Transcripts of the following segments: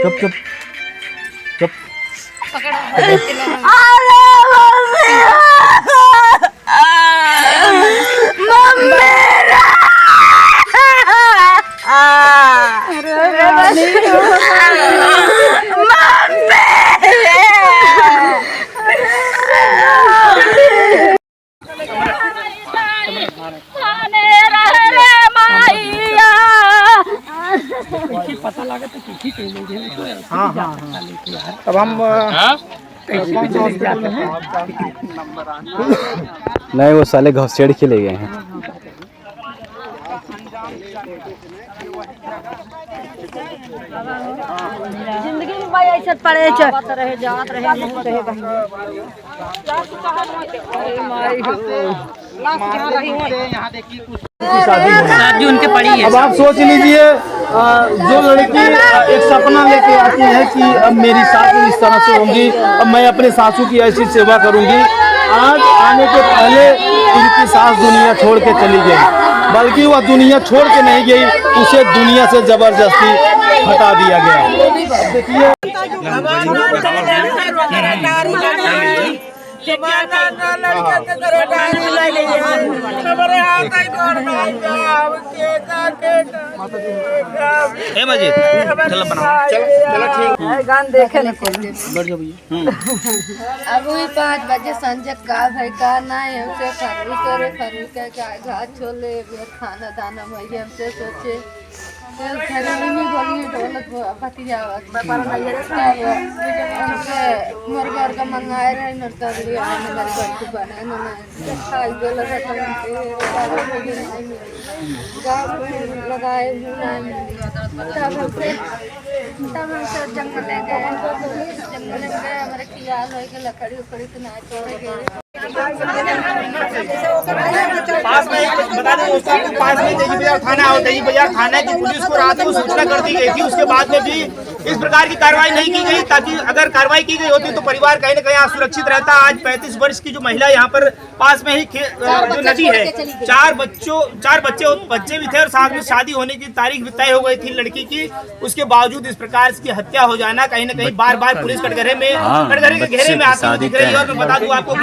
चुप चुप चुप। पता लगा तो ठीक है। हाँ हाँ हाँ। अब हम नहीं, वो साले घुसचैड़ के ले गए हैं। जिंदगी में भाई ऐसे पड़े जात रहे बहुत रहे शादी उनके पड़ी है। अब आप सोच लीजिए, जो लड़की एक सपना लेके आती है कि अब मेरी सासू इस तरह से होंगी, अब मैं अपने सासू की ऐसी सेवा करूंगी, आज आने के पहले उनकी सास दुनिया छोड़ के चली गई, बल्कि वह दुनिया छोड़ के नहीं गई, उसे दुनिया से जबरदस्ती हटा दिया गया। देखिए गान देखे अब वही 5 बजे संजय का भाई का ना है हमसे फरू के घाट छोले खाना दाना भैया हमसे सोचे घर में नहीं बोलिए दौलत भतीजा मोर घर का मंगाए रहे नर्तरी आने मेरे घर को बने ना खाई बोला लगाए तब हमसे जंगल ले गए हमारे ख्याल हो कि लकड़ी उकड़ी तो ना छोड़े गए। पास में बता दें दोस्तों, पास में तेजी बाजार थाना और तेजी बाजार थाना की पुलिस को रात को सूचना कर दी गई थी। उसके बाद में भी इस प्रकार की कार्रवाई नहीं की गई, ताकि अगर कार्रवाई की गई होती तो परिवार कहीं न कहीं सुरक्षित रहता। आज 35 वर्ष की जो महिला यहाँ पर पास में ही जो नदी है, 4 बच्चे भी थे और साथ में शादी होने की तारीख भी तय हो गई थी लड़की की। उसके बावजूद इस प्रकार की हत्या हो जाना कहीं न कहीं बार बार पुलिस कटघरे के घेरे में आती दिख रही है। और मैं बता दूं आपको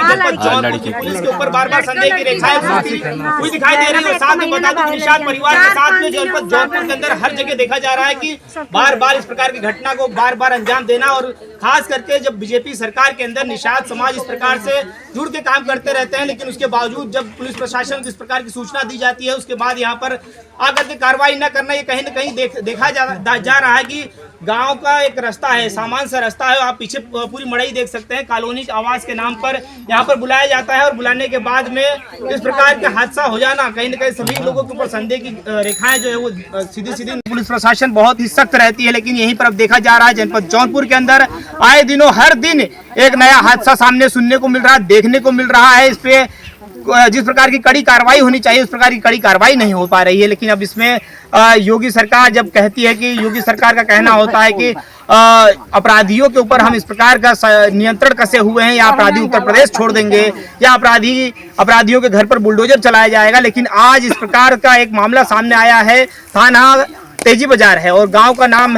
कि पुलिस के ऊपर बार बार संदेह की रेखाएं कुछ दिखाई दे रही है। साथ में बता दूं निषाद परिवार के साथ में जनपद जौनपुर के अंदर हर जगह देखा जा रहा है कि बार बार इस प्रकार की घटना को बार बार अंजाम देना, और खास करके जब बीजेपी सरकार के अंदर निषाद समाज इस प्रकार से जुड़ के काम करते रहते हैं, लेकिन उसके बावजूद जब पुलिस प्रशासन को इस प्रकार की सूचना दी जाती है, उसके बाद यहाँ पर आकर के कार्रवाई न करना, ये कहीं न कहीं देखा जा रहा है कि गांव का एक रास्ता है, सामान्य सा रास्ता है। आप पीछे पूरी मड़ई देख सकते हैं, कॉलोनी आवास के नाम पर यहाँ पर बुलाया जाता है और बुलाने के बाद में इस प्रकार का हादसा हो जाना, कहीं न कहीं सभी लोगों के ऊपर संदेह की रेखाएं जो है वो सीधी पुलिस प्रशासन बहुत ही सख्त रहती है। लेकिन यहीं पर अब देखा जा रहा है जनपद जौनपुर के अंदर आए दिनों हर दिन एक नया हादसा सामने सुनने को मिल रहा है, देखने को मिल रहा है। इस पे जिस प्रकार की कड़ी कार्रवाई होनी चाहिए उस प्रकार की कड़ी कार्रवाई नहीं हो पा रही है। लेकिन अब इसमें योगी सरकार जब कहती है कि योगी सरकार का कहना होता है कि अपराधियों के ऊपर हम इस प्रकार का नियंत्रण कसे हुए हैं, या अपराधी उत्तर प्रदेश छोड़ देंगे, या अपराधियों के घर पर बुलडोजर चलाया जाएगा। लेकिन आज इस प्रकार का एक मामला सामने आया है। थाना तेजी बाजार है और गांव का नाम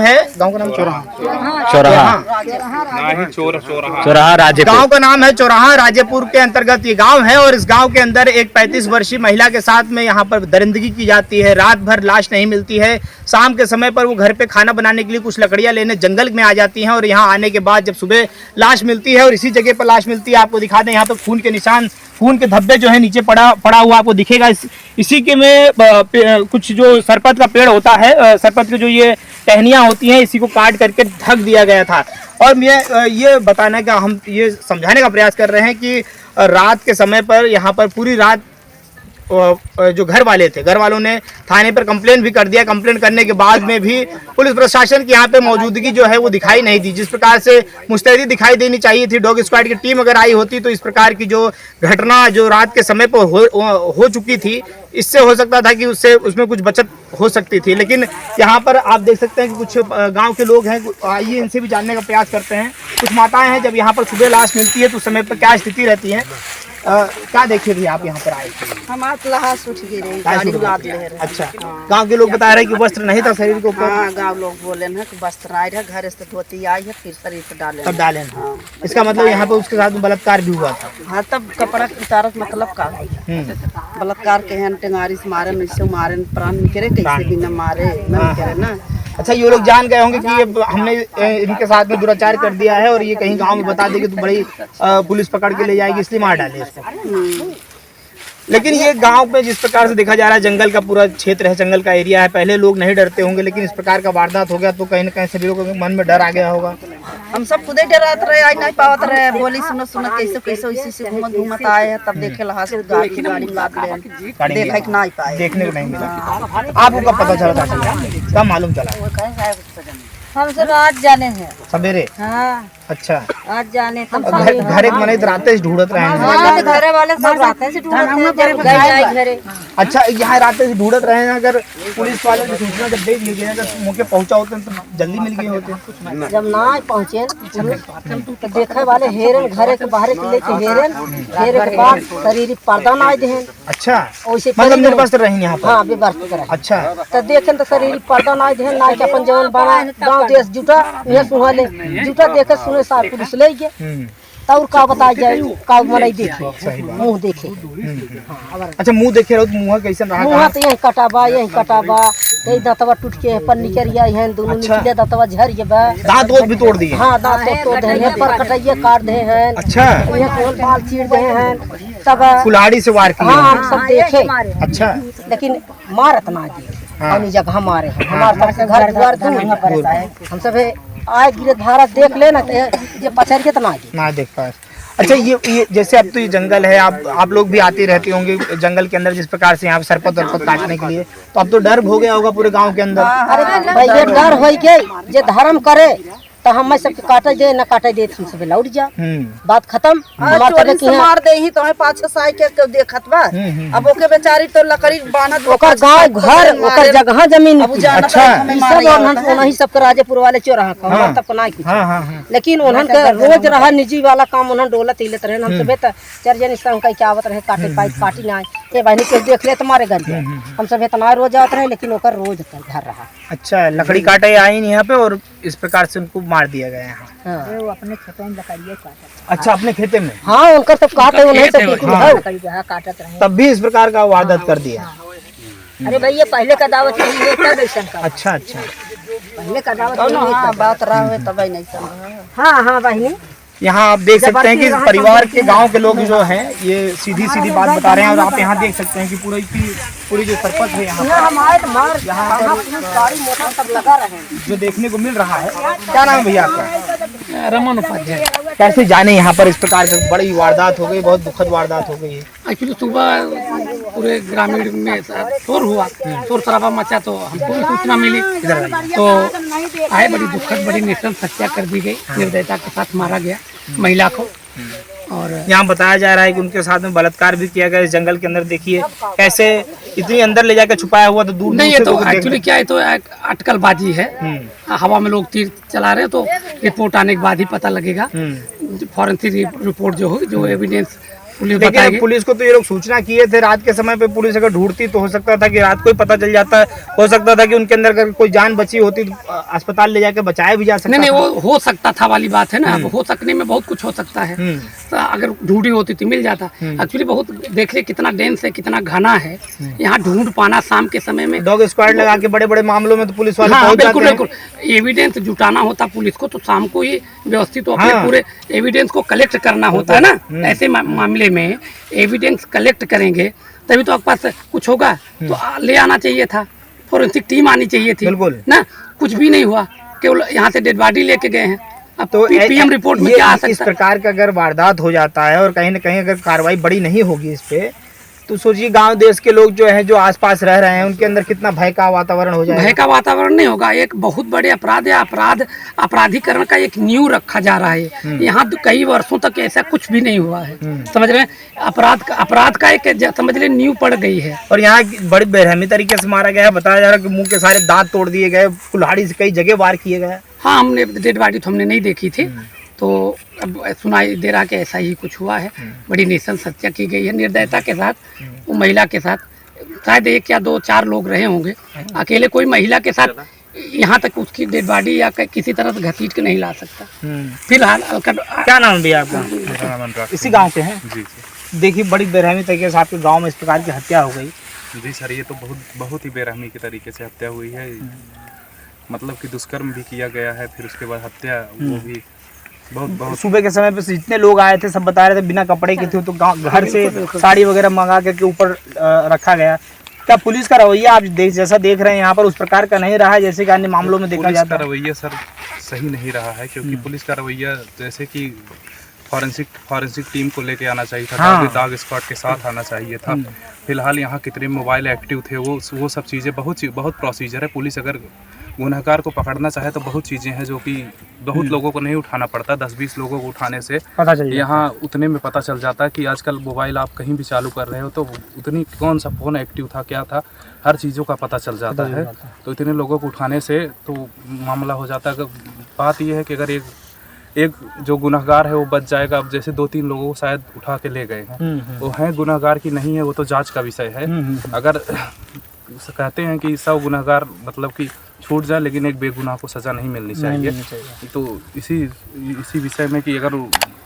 चौराहा राजेपुर। गांव का नाम है चौराहा राजेपुर के अंतर्गत ये गांव है। और इस गांव के अंदर एक 35 वर्षीय महिला के साथ में यहाँ पर दरिंदगी की जाती है। रात भर लाश नहीं मिलती है। शाम के समय पर वो घर पे खाना बनाने के लिए कुछ लकड़ियां लेने जंगल में आ जाती हैं, और यहाँ आने के बाद जब सुबह लाश मिलती है और इसी जगह पर लाश मिलती है, आपको दिखा दें यहाँ पर खून के निशान, खून के धब्बे जो है नीचे पड़ा हुआ आपको दिखेगा। इसी के में कुछ जो सरपत का पेड़ होता है, सरपत की जो ये टहनियाँ होती हैं, इसी को काट करके ढक दिया गया था। और मैं ये बताने का, हम ये समझाने का प्रयास कर रहे हैं कि रात के समय पर यहाँ पर पूरी रात जो घर वाले थे, घर वालों ने थाने पर कंप्लेंट भी कर दिया। कंप्लेंट करने के बाद में भी पुलिस प्रशासन की यहाँ पे मौजूदगी जो है वो दिखाई नहीं दी। जिस प्रकार से मुस्तैदी दिखाई देनी चाहिए थी, डॉग स्क्वाड की टीम अगर आई होती तो इस प्रकार की जो घटना जो रात के समय पर हो चुकी थी, इससे हो सकता था कि उसमें कुछ बचत हो सकती थी। लेकिन यहाँ पर आप देख सकते हैं कि कुछ गाँव के लोग हैं, आइए इनसे भी जानने का प्रयास करते हैं। कुछ माताएं हैं, जब यहाँ पर सुबह लाश मिलती है तो उस समय पर क्या स्थिति रहती है? क्या देखे थे आप यहाँ पर आए थे? हमारे लहास उठ गई रही, गाड़ी लाद ले रहे। अच्छा, गांव के लोग बता रहे हैं कि वस्त्र नहीं था शरीर के ऊपर। हाँ, गाँव लोग बोले ना कि वस्त्र आए रहे, घर से धोती आई है, फिर शरीर पे डाले। तब डाले हैं। इसका मतलब यहाँ पे उसके साथ बलात्कार भी हुआ था। हाँ, तब कपड़ा उतारत मतलब का बलात्कार के हैं, टेंगारी से मारे, मिसो मारे, प्राण निकले, कैसे भी न मारे न निकले ना। अच्छा, ये लोग जान गए होंगे कि ये हमने इनके साथ में दुराचार कर दिया है और ये कहीं गांव में बता देगी तो बड़ी पुलिस पकड़ के ले जाएगी, इसलिए मार डाले इसको। लेकिन ये गांव में जिस प्रकार से देखा जा रहा है, जंगल का पूरा क्षेत्र है, जंगल का एरिया है, पहले लोग नहीं डरते होंगे, लेकिन इस प्रकार का वारदात हो गया तो कहीं ना कहीं सभी लोगों के मन में डर आ गया होगा। हम सब खुदे डरात रहे, आई नहीं पावत रहे, बोली सुनो सुनो कैसे कैसे इसी से घूमत आए हैं, तब देखे लहास गाड़ी में लाद ले, देखा कि नहीं पाए, देखने को नहीं मिला। आपको कब पता चला था? कब मालूम चला? हम सब आज जाने हैं। सवेरे? हाँ, अच्छा, आज जाने तो घर एक मने रात से ढूंढत रहे हैं। हाँ, घरे वाले सब रातें से ढूंढते हैं, जब गए घरे। अच्छा, यहाँ रात से ढूंढत रहे हैं। अगर पुलिस वाले की सूचना जब दे दी गई, अगर मौके पहुंचा होते तो जल्दी मिल गए होते। जब ना पहुँचे तो देखे वाले हेरन घरे के बाहर के लेके हेरन के बाद शरीर पर्दा ना आए देहन। अच्छा, वैसे मतलब निर्वस्त्र रही यहाँ पर? हाँ, बेबस्त रहे। अच्छा, तो देखे तो शरीर पर्दा ना देहन, ना के अपन जवन बना गाँव देश जुटा ये सुहाले जुटा देखे सुने सार पुलिस ले गए। तब का बता जाए का मनाई देखे, मुंह देखे। अच्छा, मुंह देखे रहो तो मुंह कैसे रहा? मुंह तो यही कटाबा, यही कटाबा, यही दांतवा टूट के पन्नी करिया है, दोनों निकले दांतवा झर गए बा। दांत वोत भी तोड़ दिए? हाँ, दांत तोड़ दे हैं, पर कटाइए काट दे हैं। अच्छा, यहाँ कोल बाल चीर दे हैं, तब कुल्हाड़ी से वार किया? हाँ, हम सब देखे। अच्छा, लेकिन मारत ना जी अपनी जगह मारे हैं। हमारे सब घर द्वार दूर, हम सब आए गिरे धारा देख लेना ये पछड़ के तो ना देख पाए। अच्छा, ये जैसे अब तो ये जंगल है, आप लोग भी आते रहते होंगे जंगल के अंदर, जिस प्रकार से यहाँ पे सरपत वरपत काटने के लिए, तो अब तो डर हो गया होगा पूरे गांव के अंदर। अरे भाई, ये डर हो गई, जे धर्म करे तो हम सबके काटे दे न काटे दे, हम सब लौट जा, बात खत्म। चोरी से मार दे ही तो पाछे साई के देखत बा। अब ओके बेचारी तो लकड़ी बानत, ओकर गांव घर, ओकर जगह जमीन। अच्छा, सब उन्हीं सब के राजेपुर वाले चोरा का तब ना कुछ, लेकिन उन्हन के रोज रहा निजी वाला काम, उन्हन डोलत हिलत रहे। हम सब चार जन संग कई के आवत रहे, काटे पाई काटी ना ए बहनी के देख ले तुम्हारे घर के, हम सब इतना रोज आवत रहे, लेकिन ओकर रोज घर रहा। अच्छा, लकड़ी काटे आई यहाँ पे और इस प्रकार से उनको मार दिया गया यहाँ। हाँ। वो अपने खेतों में लकड़ियाँ काटत। अच्छा, अपने खेते में? हाँ, उनका सब काटे उन्हें सब काटत रहे, तब भी इस प्रकार का वारदात कर दिया। अरे भैया, पहले का दावत नहीं है तब ऐसा का। अच्छा अच्छा, पहले का दावत नहीं है तब बात रहा है तब नहीं समझ। हाँ हाँ बहनी, यहाँ आप देख सकते हैं कि परिवार के गांव के लोग जो हैं ये सीधी सीधी बात बता रहे हैं। और आप यहाँ देख सकते हैं कि पूरी जो सरपत है यहाँ गाड़ी मोटर सब लगा रहे हैं, जो देखने को मिल रहा है। क्या नाम है भैया आपका? रमन उपाध्याय। कैसे जाने यहाँ पर इस प्रकार की बड़ी वारदात हो गई, बहुत दुखद वारदात हो गई है। एक्चुअली सुबह पूरे ग्रामीण में शोर हुआ, शोर शराबा मचा, तो हमको भी सूचना मिली, तो आए, बड़ी दुखद बड़ी निष्ठुर हत्या कर दी गई, निर्दयता के साथ मारा गया महिला को। और यहाँ बताया जा रहा है कि उनके साथ में बलात्कार भी किया गया इस जंगल के अंदर। देखिए कैसे इतनी अंदर ले जाकर छुपाया हुआ, तो दूर नहीं, ये तो एक्चुअली क्या है, तो अटकलबाजी है। हवा में लोग तीर चला रहे हैं, तो रिपोर्ट आने के बाद ही पता लगेगा। फॉरेंसिक रिपोर्ट जो होगी, जो एविडेंस पुलिस बताएगी। पुलिस को तो ये लोग सूचना किए थे रात के समय पे, पुलिस अगर ढूंढती तो हो सकता था कि रात को ही पता चल जाता, हो सकता था कि उनके अंदर अगर कोई जान बची होती तो अस्पताल ले जाकर बचाया भी जा सकता। नहीं, वो हो सकता था वाली बात है ना, हो सकने में बहुत कुछ हो सकता है। तो अगर ढूंढी होती तो मिल जाता। एक्चुअली बहुत देखिए कितना डेंस है, कितना घना है, यहाँ ढूंढ पाना शाम के समय में। डॉग स्क्वाड लगा के बड़े बड़े मामलों में तो पुलिस वाले पहुंच जाते हैं। बिल्कुल, एविडेंस जुटाना होता पुलिस को, तो शाम को ही व्यवस्थित अपने पूरे एविडेंस को कलेक्ट करना होता है ना। ऐसे मामले में एविडेंस कलेक्ट करेंगे तभी तो आपके पास कुछ होगा, तो ले आना चाहिए था, फोरेंसिक टीम आनी चाहिए थी। बिल्कुल ना, कुछ भी नहीं हुआ, केवल यहाँ से डेड बॉडी लेके गए हैं। अब तो पीएम रिपोर्ट में क्या आ सकता है? इस प्रकार का अगर वारदात हो जाता है और कहीं न कहीं अगर कार्रवाई बड़ी नहीं होगी इस पे, तो सोचिए गांव देश के लोग जो है, जो आसपास रह रहे हैं, उनके अंदर कितना भय का वातावरण हो जाएगा। भय का वातावरण नहीं होगा, एक बहुत बड़े अपराध या अपराधीकरण का एक नींव रखा जा रहा है। यहाँ कई वर्षों तक ऐसा कुछ भी नहीं हुआ है, समझ रहे हैं? अपराध का एक समझ ले नींव पड़ गई है। और यहाँ बड़ी बेरहमी तरीके से मारा गया है। बताया जा रहा है कि मुंह के सारे दांत तोड़ दिए गए, कुल्हाड़ी से कई जगह वार किए गए। हाँ, हमने डेड बॉडी तो हमने नहीं देखी थी, तो अब सुनाई दे रहा कि ऐसा ही कुछ हुआ है। बड़ी नृशंस हत्या की गई है निर्दयता के साथ। वो महिला के साथ शायद 1 या 2 4 लोग रहे होंगे। अकेले कोई महिला के साथ यहाँ तक उसकी डेड बॉडी या किसी तरह से घसीट के नहीं ला सकता। फिलहाल क्या नाम भैया आपका? इसी गांव के हैं? जी देखिए बड़ी बेरहमी तरीके से आपके गांव में इस प्रकार की हत्या हो गई। जी सर, ये तो बहुत ही बेरहमी के तरीके से हत्या हुई है। मतलब कि दुष्कर्म भी किया गया है, फिर उसके बाद हत्या, वो भी बहुत सुबह के समय पे जितने लोग आए थे सब बता रहे थे बिना कपड़े के थे, तो घर से साड़ी वगैरह मंगा करके ऊपर रखा गया। क्या पुलिस का रवैया आप जैसा देख रहे हैं यहाँ पर उस प्रकार का नहीं रहा है जैसे कि अन्य मामलों में देखा जाता है? रवैया सर सही नहीं रहा है, क्योंकि पुलिस का रवैया जैसे कि फॉरेंसिक टीम को लेके आना चाहिए था, डॉग स्क्वाड के साथ आना चाहिए था। फिलहाल यहाँ कितने मोबाइल एक्टिव थे, वो सब चीज़ें बहुत प्रोसीजर है। पुलिस अगर गुनहगार को पकड़ना चाहे तो बहुत चीज़ें हैं जो कि बहुत लोगों को नहीं उठाना पड़ता। 10-20 लोगों को उठाने से यहाँ उतने में पता चल जाता है कि आजकल मोबाइल आप कहीं भी चालू कर रहे हो तो उतनी कौन सा फ़ोन एक्टिव था, क्या था, हर चीज़ों का पता चल जाता है। तो इतने लोगों को उठाने से तो मामला हो जाता है। बात यह है कि अगर एक जो गुनहगार है वो बच जाएगा। अब जैसे 2-3 लोगों को शायद उठा के ले गए हैं, वो हैं गुनहगार की नहीं है, वो तो जांच का विषय है। अगर कहते हैं कि 100 गुनहगार मतलब कि छूट जाए, लेकिन एक बेगुनाह को सजा नहीं मिलनी चाहिए। तो इसी विषय में कि अगर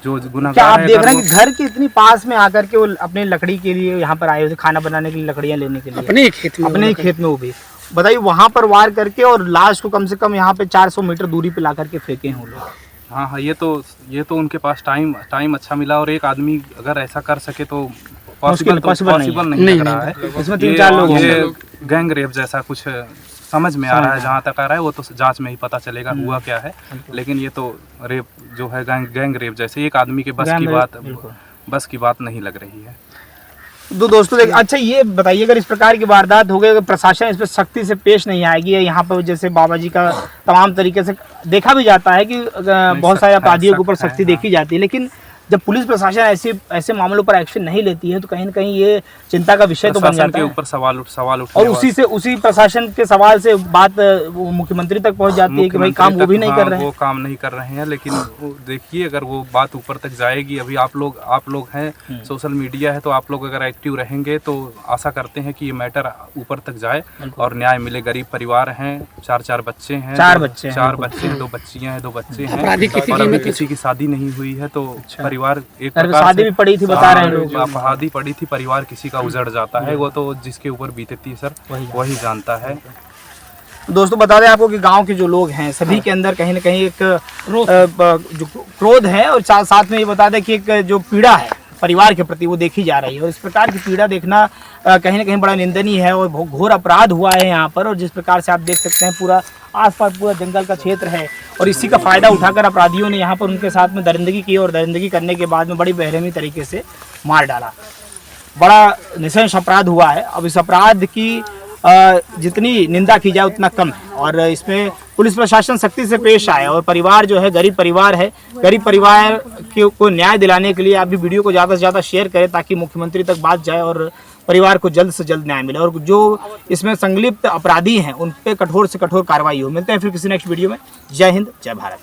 जो गुनहगार आप देख रहे हैं कि घर के इतनी पास में आकर के वो अपने लकड़ी के लिए यहाँ पर आए हुए थे, खाना बनाने के लिए लकड़ियाँ लेने के लिए अपने ही खेत में वो भी बताइए वहाँ पर वार करके और लाश को कम से कम यहाँ पे 400 मीटर दूरी पे ला करके फेंके हैं वो लोग। हाँ, ये तो उनके पास टाइम अच्छा मिला, और एक आदमी अगर ऐसा कर सके तो पॉसिबल नहीं लग रहा है। इसमें 3-4 लोग ये गैंग रेप जैसा कुछ समझ में आ रहा है। जहाँ तक आ रहा है वो तो जांच में ही पता चलेगा हुआ क्या है, लेकिन ये तो रेप जो है गैंग रेप जैसे एक आदमी के बस की बात नहीं लग रही है। तो दोस्तों अच्छा ये बताइए, अगर इस प्रकार की वारदात हो गई, अगर प्रशासन इस पर सख्ती से पेश नहीं आएगी, यहाँ पर जैसे बाबा जी का तमाम तरीके से देखा भी जाता है कि बहुत सारे अपराधियों के ऊपर सख्ती देखी जाती है, लेकिन जब पुलिस प्रशासन ऐसे मामलों पर एक्शन नहीं लेती है तो कहीं न कहीं ये चिंता का विषय तो बन जाता है। ऊपर सवाल और उसी प्रशासन के सवाल से बात मुख्यमंत्री तक पहुंच जाती है कि भाई काम वो भी नहीं कर रहे हैं, वो काम नहीं कर रहे हैं। लेकिन देखिए अगर वो बात ऊपर तक जाएगी, अभी आप लोग हैं, सोशल मीडिया है, तो आप लोग अगर एक्टिव रहेंगे तो आशा करते हैं कि ये मैटर ऊपर तक जाए और न्याय मिले। गरीब परिवार हैं, 4 बच्चे हैं, 4 बच्चे हैं, 2 बच्चियां हैं, 2 बच्चे हैं, और अभी किसी की शादी नहीं हुई है। तो परिवार एक शादी भी पड़ी थी बता रहे हैं लोग, शादी पड़ी थी, परिवार किसी का उजड़ जाता है, वो तो जिसके ऊपर बीतती है सर वही जानता है। दोस्तों बता दें आपको कि गांव के जो लोग हैं सभी के अंदर कहीं ना कहीं एक जो क्रोध है, और साथ में ये बता दें कि एक जो पीड़ा है परिवार के प्रति वो देखी जा रही है, और इस प्रकार की पीड़ा देखना कहीं ना कहीं बड़ा निंदनीय है और घोर अपराध हुआ है यहाँ पर। और जिस प्रकार से आप देख सकते हैं पूरा आसपास पूरा जंगल का क्षेत्र है, और इसी का फायदा उठाकर अपराधियों ने यहाँ पर उनके साथ में दरिंदगी की, और दरिंदगी करने के बाद में बड़ी बेरहमी तरीके से मार डाला। बड़ा नृशंस अपराध हुआ है। अब इस अपराध की जितनी निंदा की जाए उतना कम है, और इसमें पुलिस प्रशासन सख्ती से पेश आए, और परिवार जो है गरीब परिवार है, गरीब परिवार को न्याय दिलाने के लिए आप भी वीडियो को ज़्यादा से ज़्यादा शेयर करें ताकि मुख्यमंत्री तक बात जाए और परिवार को जल्द से जल्द न्याय मिले, और जो इसमें संलिप्त अपराधी हैं उन पर कठोर से कठोर कार्रवाई हो। मिलते हैं फिर किसी नेक्स्ट वीडियो में। जय हिंद, जय भारत।